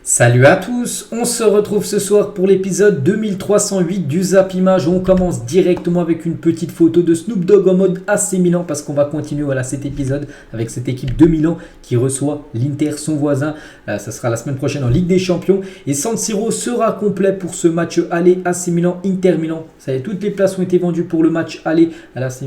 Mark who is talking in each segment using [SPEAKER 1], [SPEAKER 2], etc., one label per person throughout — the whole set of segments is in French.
[SPEAKER 1] Salut à tous, on se retrouve ce soir pour l'épisode 2308 du Zap Image. On commence directement avec une petite photo de Snoop Dogg en mode AC Milan parce qu'on va continuer cet épisode avec cette équipe de Milan qui reçoit l'Inter, son voisin. Ça sera la semaine prochaine en Ligue des Champions et San Siro sera complet pour ce match aller AC Milan, Inter Milan. Ça y est, toutes les places ont été vendues pour le match aller à l'AC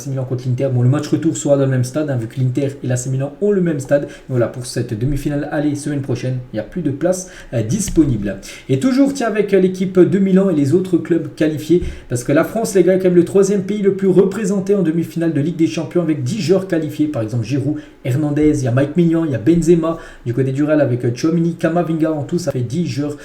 [SPEAKER 1] Milan contre l'Inter. Bon, le match retour sera dans le même stade vu que l'Inter et l'AC Milan ont le même stade. Voilà, pour cette demi-finale aller semaine prochaine, il n'y a plus de place disponible. Et toujours tiens avec l'équipe de Milan et les autres clubs qualifiés parce que la France les gars est quand même le troisième pays le plus représenté en demi-finale de Ligue des Champions avec 10 joueurs qualifiés, par exemple Giroud, Hernandez, il y a Mike Maignan, il y a Benzema du côté du Real avec Tchouaméni, Camavinga, en tout ça fait 10 joueurs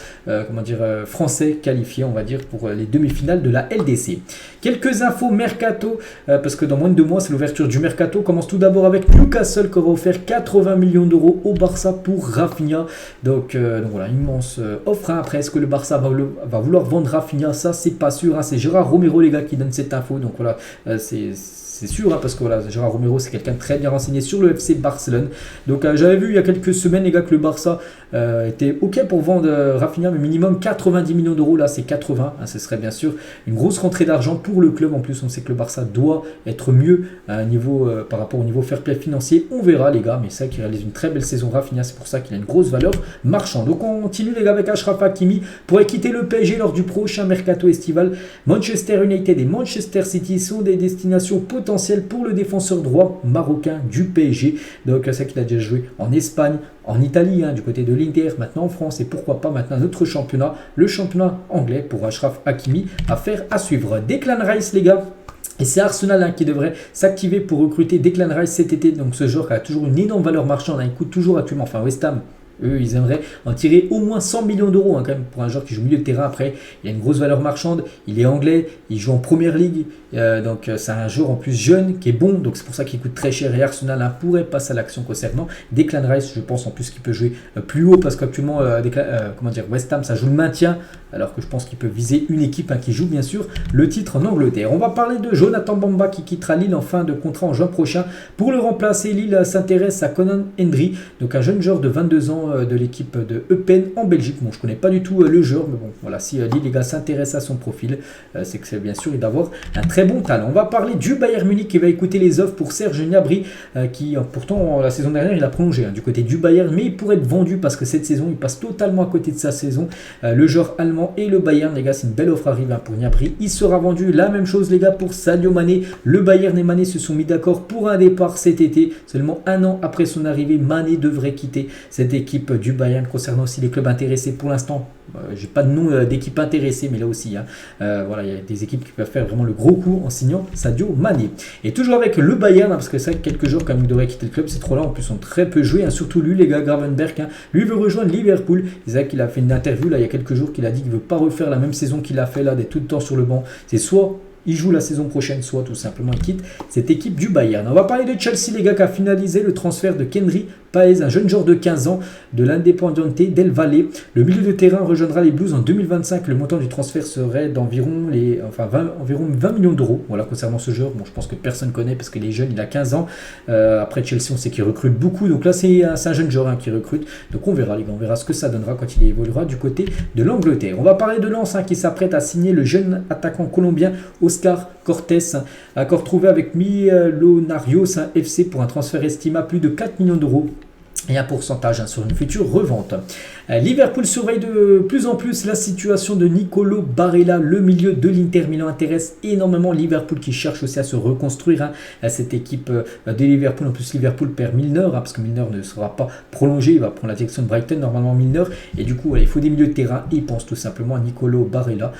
[SPEAKER 1] français qualifiés on va dire pour les demi-finales de la LDC. Quelques infos mercato parce que dans moins de 2 mois c'est l'ouverture du mercato. Commence tout d'abord avec Newcastle qui aura offert 80 millions d'euros au Barça pour Rafinha. Donc voilà, immense offre. Après, est-ce que le Barça va vouloir vendre Rafinha? Ça, c'est pas sûr. C'est Gérard Romero, les gars, qui donne cette info. Donc voilà, c'est sûr, parce que voilà, Gérard Romero, c'est quelqu'un de très bien renseigné sur le FC Barcelone. Donc j'avais vu il y a quelques semaines, les gars, que le Barça était OK pour vendre Rafinha, mais minimum 90 millions d'euros. Là, c'est 80. Ce serait bien sûr une grosse rentrée d'argent pour le club. En plus, on sait que le Barça doit être mieux à un niveau, par rapport au niveau fair play financier. On verra, les gars, mais c'est ça qui réalise une très belle saison. Rafinha, c'est pour ça qu'il a une grosse valeur marchande. Donc on continue, les gars, avec Achraf Hakimi pourrait quitter le PSG lors du prochain mercato estival. Manchester United et Manchester City sont des destinations potentielles pour le défenseur droit marocain du PSG. Donc c'est qu'il a déjà joué en Espagne, en Italie, du côté de l'Inter, maintenant en France et pourquoi pas maintenant notre championnat, le championnat anglais pour Achraf Hakimi. Affaire à suivre. Declan Rice, les gars. Et c'est Arsenal qui devrait s'activer pour recruter Declan Rice cet été. Donc ce joueur qui a toujours une énorme valeur marchande. Il coûte toujours actuellement, West Ham, eux, ils aimeraient en tirer au moins 100 millions d'euros quand même pour un joueur qui joue au milieu de terrain. Après, il a une grosse valeur marchande, il est anglais, il joue en première ligue, donc c'est un joueur en plus jeune qui est bon, donc c'est pour ça qu'il coûte très cher. Et Arsenal pourrait passer à l'action concernant Declan Rice. Je pense en plus qu'il peut jouer plus haut parce qu'actuellement West Ham ça joue le maintien, alors que je pense qu'il peut viser une équipe qui joue bien sûr le titre en Angleterre. On va parler de Jonathan Bamba qui quittera Lille en fin de contrat en juin prochain. Pour le remplacer, Lille s'intéresse à Conan Hendry, donc un jeune joueur de 22 ans de l'équipe de Eupen en Belgique. Bon, je connais pas du tout le joueur, mais bon, voilà, si Lille, les gars, s'intéresse à son profil, c'est que c'est bien sûr d'avoir un très bon talent. On va parler du Bayern Munich qui va écouter les offres pour Serge Gnabry, qui pourtant la saison dernière il a prolongé du côté du Bayern, mais il pourrait être vendu parce que cette saison il passe totalement à côté de sa saison. Le joueur allemand et le Bayern, les gars, c'est une belle offre arrive pour Gnabry. Il sera vendu. La même chose, les gars, pour Sadio Mané. Le Bayern et Mané se sont mis d'accord pour un départ cet été. Seulement un an après son arrivée, Mané devrait quitter cette équipe du Bayern. Concernant aussi les clubs intéressés, pour l'instant, j'ai pas de nom d'équipe intéressée, mais là aussi, voilà, il y a des équipes qui peuvent faire vraiment le gros coup en signant Sadio Mané. Et toujours avec le Bayern, parce que c'est vrai que quelques jours quand même il devrait quitter le club. Ces trois-là en plus ont très peu joué, surtout lui, les gars, Gravenberch. Lui veut rejoindre Liverpool. C'est vrai qu'il a fait une interview là il y a quelques jours qu'il a dit qu'il veut pas refaire la même saison qu'il a fait là, d'être tout le temps sur le banc. C'est soit il joue la saison prochaine, soit tout simplement il quitte cette équipe du Bayern. On va parler de Chelsea, les gars, qui a finalisé le transfert de Kendry Páez, un jeune joueur de 15 ans de l'Independiente del Valle. Le milieu de terrain rejoindra les Blues en 2025. Le montant du transfert serait d'environ 20 millions d'euros. Voilà, concernant ce joueur, bon, je pense que personne ne connaît parce qu'il est jeune, il a 15 ans. Après Chelsea, on sait qu'il recrute beaucoup. Donc là, c'est un jeune joueur qui recrute. Donc on verra, les gars, on verra ce que ça donnera quand il évoluera du côté de l'Angleterre. On va parler de Lens qui s'apprête à signer le jeune attaquant colombien Oscar Cortés. Accord trouvé avec Millonarios FC pour un transfert estimé à plus de 4 millions d'euros. Et un pourcentage sur une future revente. Liverpool surveille de plus en plus la situation de Nicolo Barella. Le milieu de l'Inter Milan intéresse énormément Liverpool qui cherche aussi à se reconstruire. Cette équipe de Liverpool, en plus Liverpool perd Milner parce que Milner ne sera pas prolongé. Il va prendre la direction de Brighton normalement Milner. Et du coup il faut des milieux de terrain. Et il pense tout simplement à Nicolo Barella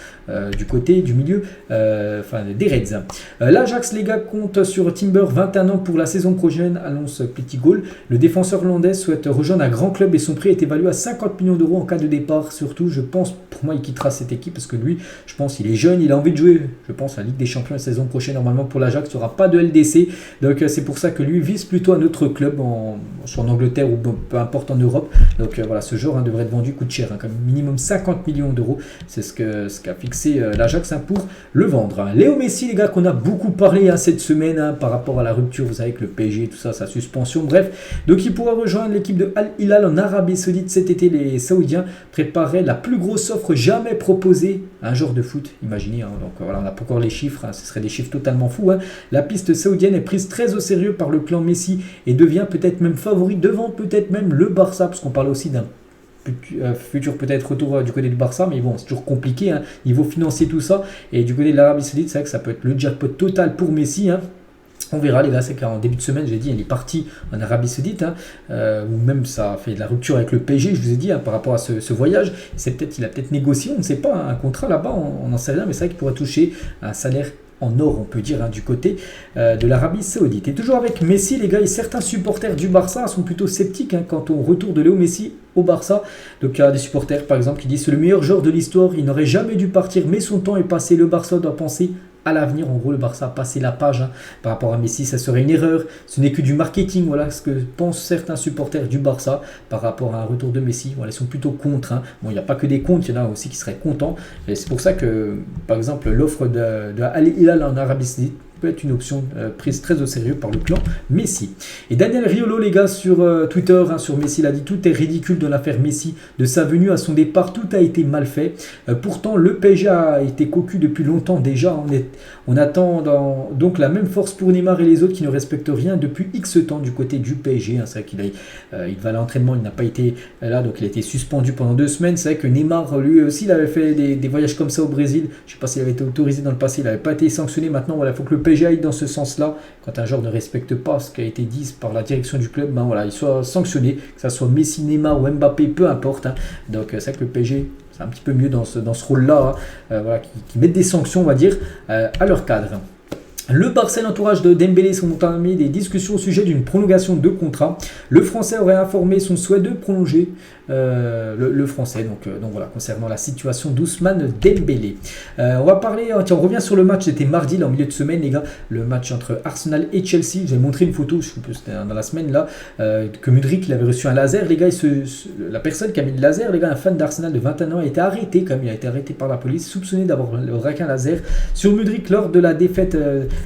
[SPEAKER 1] du côté du milieu des Reds. L'Ajax, les gars, compte sur Timber, 21 ans pour la saison prochaine, annonce Petitgol. Le défenseur hollandais souhaite rejoindre un grand club et son prix est évalué à 50 millions d'euros en cas de départ. Surtout, je pense, pour moi, il quittera cette équipe parce que lui, je pense, il est jeune, il a envie de jouer. Je pense la Ligue des Champions la saison prochaine, normalement pour l'Ajax, il n'y aura pas de LDC. Donc c'est pour ça que lui vise plutôt un autre club, soit en Angleterre ou peu importe en Europe. Donc voilà, ce joueur devrait être vendu, coûte cher, comme minimum 50 millions d'euros. C'est ce qu'a fixé l'Ajax pour le vendre. Léo Messi, les gars, qu'on a beaucoup parlé cette semaine par rapport à la rupture, vous savez, que le PSG, tout ça, sa suspension, bref. Donc il pourra rejoindre rejoindre l'équipe de Al Hilal en Arabie Saoudite cet été. Les Saoudiens préparaient la plus grosse offre jamais proposée à un joueur de foot. Imaginez, hein. Donc voilà, on n'a pas encore les chiffres, hein. Ce serait des chiffres totalement fous, hein. La piste saoudienne est prise très au sérieux par le clan Messi et devient peut-être même favori devant peut-être même le Barça, parce qu'on parle aussi d'un futur peut-être retour du côté du Barça, mais bon, c'est toujours compliqué, hein, niveau financier, tout ça. Et du côté de l'Arabie Saoudite, c'est vrai que ça peut être le jackpot total pour Messi, hein. On verra les gars, c'est qu'en début de semaine, j'ai dit, il est parti en Arabie Saoudite, hein, ou même ça a fait de la rupture avec le PSG, je vous ai dit, hein, par rapport à ce voyage. Il a peut-être négocié, on ne sait pas, hein, un contrat là-bas, on n'en sait rien, mais c'est vrai qu'il pourrait toucher un salaire en or, on peut dire, hein, du côté de l'Arabie Saoudite. Et toujours avec Messi, les gars, et certains supporters du Barça sont plutôt sceptiques, hein, quant au retour de Léo Messi au Barça. Donc il y a des supporters, par exemple, qui disent c'est le meilleur joueur de l'histoire, il n'aurait jamais dû partir, mais son temps est passé, le Barça doit penser à l'avenir. En gros, le Barça a passé la page, hein, par rapport à Messi, ça serait une erreur, ce n'est que du marketing. Voilà ce que pensent certains supporters du Barça par rapport à un retour de Messi. Voilà, ils sont plutôt contre, hein. Bon, il n'y a pas que des contre, il y en a aussi qui seraient contents, et c'est pour ça que, par exemple, l'offre de Al Hilal en Arabie Saoudite peut être une option prise très au sérieux par le clan Messi. Et Daniel Riolo, les gars, sur Twitter, hein, sur Messi, il a dit tout est ridicule dans l'affaire Messi, de sa venue à son départ, tout a été mal fait. Pourtant, le PSG a été cocu depuis longtemps déjà. On attend donc la même force pour Neymar et les autres qui ne respectent rien depuis X temps du côté du PSG. Hein. C'est vrai qu'il il va à l'entraînement, il n'a pas été là, donc il a été suspendu pendant 2 semaines. C'est vrai que Neymar, lui aussi, il avait fait des voyages comme ça au Brésil. Je ne sais pas s'il avait été autorisé dans le passé, il n'avait pas été sanctionné. Maintenant, voilà, il faut que le PSG aille dans ce sens-là. Quand un joueur ne respecte pas ce qui a été dit par la direction du club, ben voilà, il soit sanctionné, que ce soit Messi, Neymar ou Mbappé, peu importe, hein. Donc c'est vrai que le PSG, c'est un petit peu mieux dans ce rôle-là, hein, voilà, qui mettent des sanctions, on va dire, à leur cadre. Le Barça et l'entourage de Dembélé sont entamés des discussions au sujet d'une prolongation de contrat. Le Français aurait informé son souhait de prolonger le Français. Donc voilà, concernant la situation d'Ousmane Dembélé. On va parler, tiens, on revient sur le match, c'était mardi, là, en milieu de semaine, les gars. Le match entre Arsenal et Chelsea. J'ai montré une photo, je sais plus, c'était dans la semaine, là, que Mudryk, il avait reçu un laser. Les gars, la personne qui a mis le laser, les gars, un fan d'Arsenal de 21 ans, a été arrêté, comme il a été arrêté par la police, soupçonné d'avoir braqué un laser sur Mudryk lors de la défaite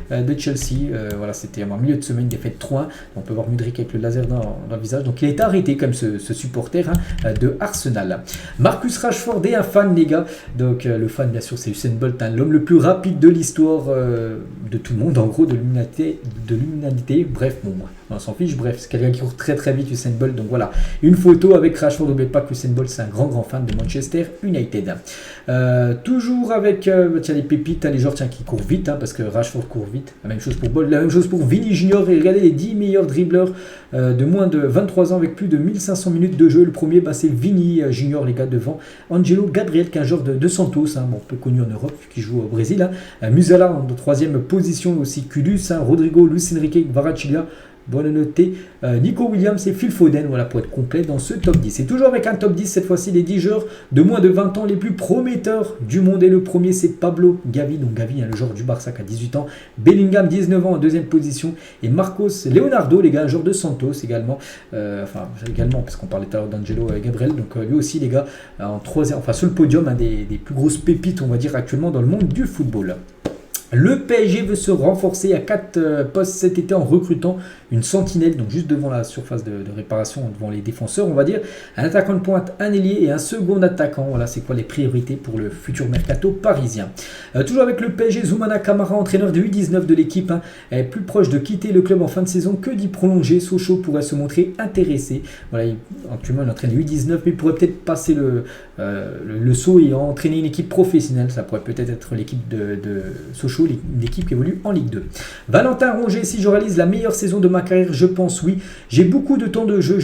[SPEAKER 1] de Chelsea. Voilà, c'était en milieu de semaine, défaite 3-1. On peut voir Mudryk avec le laser dans le visage. Donc il a été arrêté comme ce supporter, hein, de Arsenal. Marcus Rashford est un fan, les gars. Donc le fan, bien sûr, c'est Usain Bolt, hein, l'homme le plus rapide de l'histoire de tout le monde, en gros, de l'humanité. Bref, bon, on s'en fiche. Bref, c'est quelqu'un qui court très très vite, Usain Bolt. Donc voilà, une photo avec Rashford. N'oubliez pas que Usain Bolt, c'est un grand fan de Manchester United. Toujours avec tiens, les pépites, hein, les joueurs qui courent vite, hein, parce que Rashford court vite. La même chose pour Bolt, la même chose pour Vini Junior. Et regardez les 10 meilleurs dribbleurs de moins de 23 ans avec plus de 1500 minutes de jeu. Le premier, c'est Vini Junior, les gars, devant Angelo Gabriel, qui est un joueur de Santos, hein, bon, peu connu en Europe, qui joue au Brésil, hein. Musala en 3e position, aussi Kudus, hein, Rodrigo, Luis Enrique, Kvaratskhelia, Buonanotte, Nico Williams et Phil Foden, voilà, pour être complet dans ce top 10. Et toujours avec un top 10, cette fois-ci, les 10 joueurs de moins de 20 ans les plus prometteurs du monde. Et le premier, c'est Pablo Gavi, donc Gavi, hein, le joueur du Barça qui a 18 ans, Bellingham, 19 ans en 2e position, et Marcos Leonardo, les gars, un joueur de Santos également, parce qu'on parlait tout à l'heure d'Angelo Gabriel, donc lui aussi, les gars, en 3e, enfin sur le podium, hein, des plus grosses pépites, on va dire, actuellement dans le monde du football. Le PSG veut se renforcer à 4 postes cet été en recrutant une sentinelle, donc juste devant la surface de réparation, devant les défenseurs, on va dire, un attaquant de pointe, un ailier et un second attaquant. Voilà, c'est quoi les priorités pour le futur mercato parisien. Toujours avec le PSG, Zoumana Camara, entraîneur de U19 de l'équipe, hein, est plus proche de quitter le club en fin de saison que d'y prolonger. Sochaux pourrait se montrer intéressé. Voilà, actuellement, il entraîne U19, mais il pourrait peut-être passer le saut et entraîner une équipe professionnelle. Ça pourrait peut-être être l'équipe de Sochaux, une équipe qui évolue en Ligue 2. Valentin Rongier, si je réalise la meilleure saison de ma carrière, je pense oui. J'ai beaucoup de temps de jeu,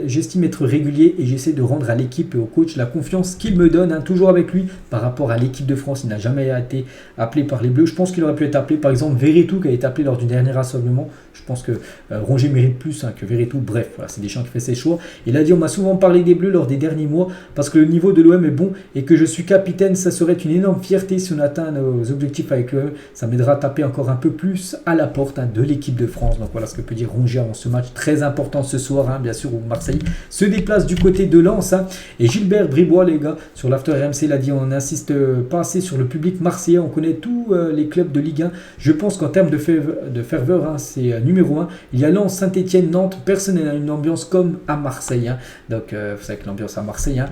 [SPEAKER 1] j'estime être régulier et j'essaie de rendre à l'équipe et au coach la confiance qu'il me donne, hein, toujours avec lui par rapport à l'équipe de France. Il n'a jamais été appelé par les Bleus. Je pense qu'il aurait pu être appelé, par exemple, Verretou, qui a été appelé lors du dernier rassemblement. Je pense que Rongier mérite plus, hein, que Verretou. Bref, voilà, c'est Deschamps qui fait ses choix. Il a dit, on m'a souvent parlé des Bleus lors des derniers mois parce que le niveau de l'OM est bon et que je suis capitaine. Ça serait une énorme fierté si on atteint nos objectifs avec l'OM. Ça m'aidera à taper encore un peu plus à la porte, hein, de l'équipe de France. Donc voilà ce que peut dire Rongier avant ce match très important ce soir, hein, bien sûr, où Marseille se déplace du côté de Lens, hein. Et Gilbert Bribois, les gars, sur l'After RMC, il a dit, on n'insiste pas assez sur le public marseillais, on connaît tous les clubs de Ligue 1. Je pense qu'en termes de ferveur, hein, c'est numéro 1. Il y a Lens, Saint-Etienne, Nantes. Personne n'a une ambiance comme à Marseille. Hein. Donc vous savez que l'ambiance à Marseille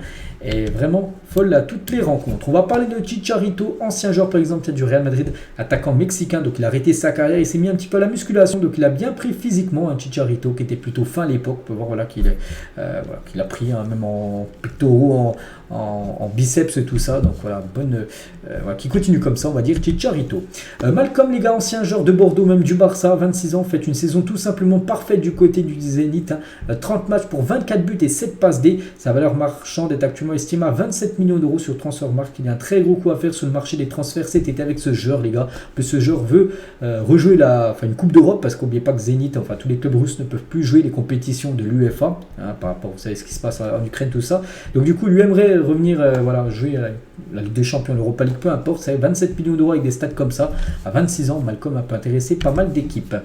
[SPEAKER 1] est vraiment folle à toutes les rencontres. On va parler de Chicharito, ancien joueur par exemple du Real Madrid, attaquant mexicain. Donc il a arrêté sa carrière, il s'est mis un petit peu à la musculation. Donc il a bien pris physiquement un Chicharito qui était plutôt fin à l'époque. On peut voir qu'il a pris même en pectoraux, en biceps et tout ça. Donc voilà, qui continue comme ça, on va dire Chicharito. Malcolm, les gars, ancien joueur de Bordeaux, même du Barça, 26 ans, fait une saison tout simplement parfaite du côté du Zénith. 30 matchs pour 24 buts et 7 passes D. Sa valeur marchande est actuellement estimée à 27 millions d'euros sur Transfermarkt. Il y a un très gros coup à faire sur le marché des transferts cet été avec ce joueur, les gars. Ce joueur veut rejouer une Coupe d'Europe, parce qu'oubliez pas que Zénith, tous les clubs russes ne peuvent plus jouer les compétitions de l'UEFA, par rapport, vous savez ce qui se passe en Ukraine, tout ça. Donc du coup, lui aimerait revenir jouer la Ligue des Champions, l'Europa League, peu importe. Ça fait 27 millions d'euros avec des stats comme ça. À 26 ans, Malcolm a pu intéresser pas mal d'équipes.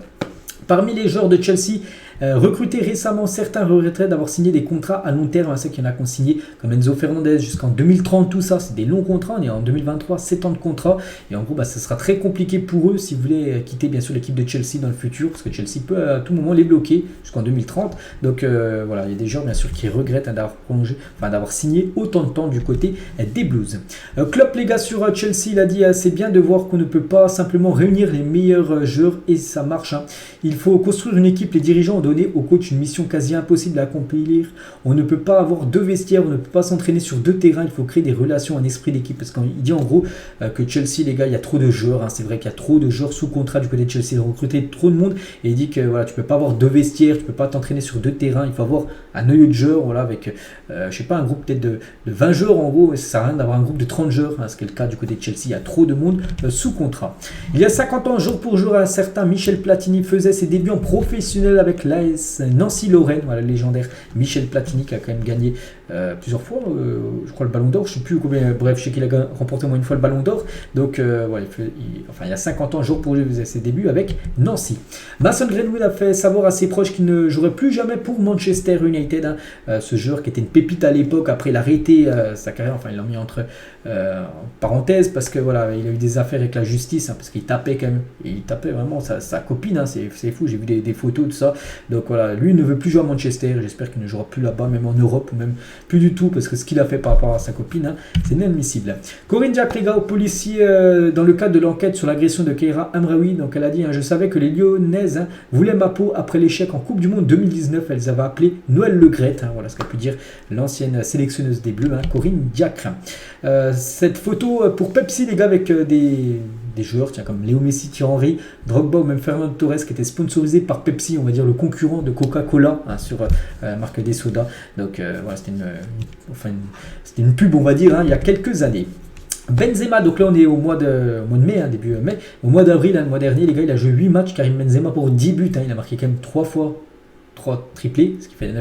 [SPEAKER 1] Parmi les joueurs de Chelsea recrutés récemment, certains regretteraient d'avoir signé des contrats à long terme. Ceux qu'il y en a qu'on signé, comme Enzo Fernandez jusqu'en 2030, tout ça, c'est des longs contrats. On est en 2023, 7 ans de contrat. Et en gros, ça sera très compliqué pour eux si vous voulez quitter bien sûr l'équipe de Chelsea dans le futur, parce que Chelsea peut à tout moment les bloquer jusqu'en 2030. Donc voilà, il y a des joueurs bien sûr qui regrettent d'avoir prolongé, d'avoir signé autant de temps du côté des Blues. Klopp, les gars, sur Chelsea, il a dit c'est bien de voir qu'on ne peut pas simplement réunir les meilleurs joueurs et ça marche. Il faut construire une équipe. Les dirigeants ont donné au coach une mission quasi impossible à accomplir. On ne peut pas avoir 2 vestiaires, on ne peut pas s'entraîner sur 2 terrains. Il faut créer des relations, un esprit d'équipe. Parce qu'il dit en gros que Chelsea, les gars, il y a trop de joueurs. C'est vrai qu'il y a trop de joueurs sous contrat du côté de Chelsea. Ils ont recruté trop de monde. Et il dit que voilà, tu ne peux pas avoir 2 vestiaires, tu ne peux pas t'entraîner sur 2 terrains. Il faut avoir un noyau de joueurs, voilà, avec je sais pas, un groupe peut-être de 20 joueurs en gros. Ça sert à rien d'avoir un groupe de 30 joueurs, ce qui est le cas du côté de Chelsea. Il y a trop de monde sous contrat. Il y a 50 ans, jour pour jour, un certain Michel Platini faisait ses débuts en professionnel avec l'AS Nancy-Lorraine. Voilà, le légendaire Michel Platini qui a quand même gagné plusieurs fois, je crois, le Ballon d'Or. Je ne sais plus combien, bref, je sais qu'il a remporté au moins une fois le Ballon d'Or. Donc, voilà, il y a 50 ans, jour pour jour, il faisait ses débuts avec Nancy. Mason Greenwood a fait savoir à ses proches qu'il ne jouerait plus jamais pour Manchester United. Ce joueur qui était une pépite à l'époque, après il a arrêté sa carrière, il l'a mis entre parenthèses parce que voilà, il a eu des affaires avec la justice, parce qu'il tapait quand même, et il tapait vraiment sa copine, c'est fou, j'ai vu des photos, tout ça. Donc voilà, lui ne veut plus jouer à Manchester, j'espère qu'il ne jouera plus là-bas, même en Europe, ou même plus du tout, parce que ce qu'il a fait par rapport à sa copine, c'est inadmissible. Corinne Diacre, les gars, au policier, dans le cadre de l'enquête sur l'agression de Keira Amraoui, donc elle a dit, je savais que les Lyonnaises voulaient ma peau après l'échec en Coupe du Monde 2019, elles avaient appelé Noël Le Graët, voilà ce qu'a pu dire l'ancienne sélectionneuse des Bleus, Corinne Diacre. Cette photo pour Pepsi, les gars, avec des joueurs comme Léo Messi, Thierry Henry, Drogba ou même Fernando Torres qui étaient sponsorisés par Pepsi, on va dire le concurrent de Coca-Cola sur la marque des sodas. Donc voilà, c'était une pub, on va dire, il y a quelques années. Benzema, donc là on est au mois de mai, début mai. Au mois d'avril, le mois dernier, les gars, il a joué 8 matchs. Karim Benzema pour 10 buts, il a marqué quand même 3 fois 3 triplés, ce qui fait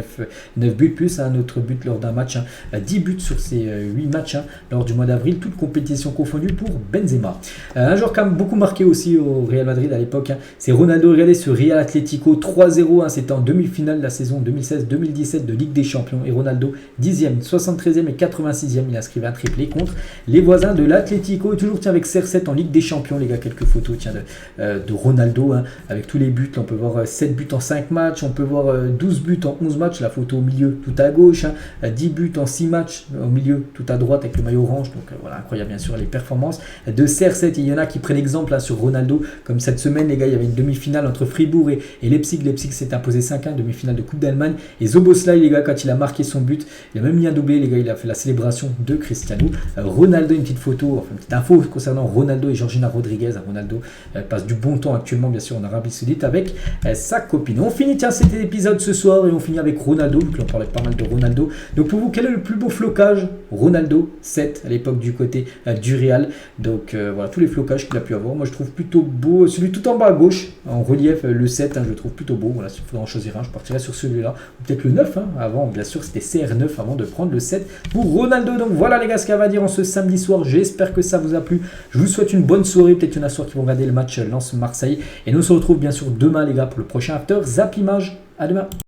[SPEAKER 1] 9 buts plus un autre but lors d'un match, 10 buts sur ces 8 matchs lors du mois d'avril, toute compétition confondue pour Benzema. Un joueur qui a beaucoup marqué aussi au Real Madrid à l'époque, c'est Ronaldo. Regardez ce Real Atlético 3-0, c'était en demi-finale de la saison 2016-2017 de Ligue des Champions, et Ronaldo 10e, 73e et 86e, il inscrivait un triplé contre les voisins de l'Atlético. Toujours avec CR7 en Ligue des Champions, les gars, quelques photos de Ronaldo avec tous les buts. Là, on peut voir 7 buts en 5 matchs, on peut voir 12 buts en 11 matchs, la photo au milieu tout à gauche, 10 buts en 6 matchs au milieu tout à droite avec le maillot orange. Donc voilà, incroyable bien sûr les performances de CR7. Il y en a qui prennent exemple sur Ronaldo, comme cette semaine, les gars, il y avait une demi-finale entre Fribourg et Leipzig. Leipzig s'est imposé 5-1, demi-finale de Coupe d'Allemagne, et Szoboszlai, les gars, quand il a marqué son but, il a même mis un doublé, les gars, il a fait la célébration de Cristiano Ronaldo. Une petite photo, une petite info concernant Ronaldo et Georgina Rodriguez. Ronaldo passe du bon temps actuellement bien sûr en Arabie Saoudite avec sa copine. On finit cet épisode ce soir et on finit avec Ronaldo, vu que l'on parlait pas mal de Ronaldo. Donc pour vous, quel est le plus beau flocage? Ronaldo 7 à l'époque du côté du Real. Donc voilà tous les flocages qu'il a pu avoir. Moi je trouve plutôt beau celui tout en bas à gauche en relief, le 7, je le trouve plutôt beau. Voilà, s'il faudra en choisir un, je partirai sur celui-là, ou peut-être le 9, avant bien sûr c'était CR9 avant de prendre le 7 pour Ronaldo. Donc voilà les gars ce qu'il y a à dire en ce samedi soir. J'espère que ça vous a plu. Je vous souhaite une bonne soirée. Peut-être une soir qui vont regarder le match Lens-Marseille, et nous on se retrouve bien sûr demain les gars pour le prochain After Zap Image. À demain.